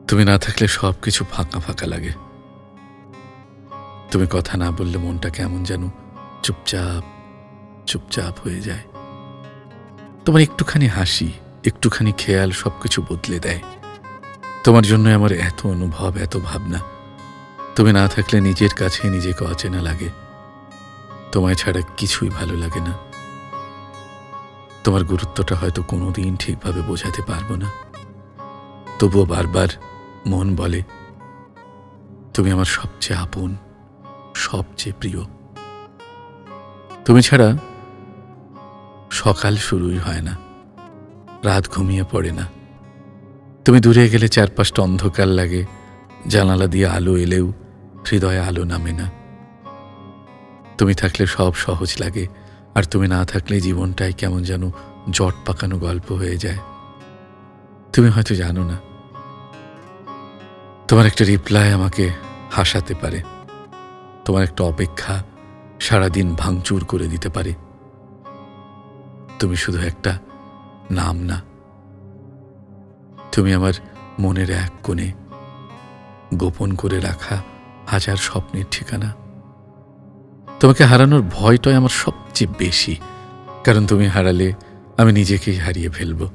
তুমি না থাকলে সবকিছু ফাঁকা ফাঁকা লাগে। তুমি কথা না বললে মনটা কেমন যেন চুপচাপ চুপচাপ হয়ে যায়। তোমার একটুখানি হাসি, একটুখানি খেয়াল সবকিছু বদলে দেয়। তোমার জন্য আমার এত অনুভব, এত ভাবনা। তুমি না থাকলে নিজের কাছে নিজেকে অচেনা লাগে। তোমায় ছাড়া কিছুই ভালো লাগে না। তোমার গুরুত্বটা হয়তো কোনোদিন ঠিকভাবে বোঝাতে পারবো না, তবুও বারবার মন বলে তুমি আমার সবচেয়ে আপন, সবচেয়ে প্রিয়। তুমি ছাড়া সকাল শুরুই হয় না, রাত ঘুমিয়ে পড়ে না। তুমি দূরে গেলে চারপাশটা অন্ধকার লাগে, জানালা দিয়ে আলো এলেও হৃদয়ে আলো নামে না। তুমি থাকলে সব সহজ লাগে, আর তুমি না থাকলে জীবনটাই কেমন যেন জট পাকানো গল্প হয়ে যায়। তুমি হয়তো জানো না, তোমার একটা রিপ্লাই আমাকে হাসাতে পারে, তোমার একটা অপেক্ষা সারাদিন ভাঙচুর করে দিতে পারে। তুমি শুধু একটা নাম না, তুমি আমার মনের এক কোণে গোপন করে রাখা হাজার স্বপ্নের ঠিকানা। তোমাকে হারানোর ভয়টাই আমার সবচেয়ে বেশি, কারণ তুমি হারালে আমি নিজেকেই হারিয়ে ফেলবো।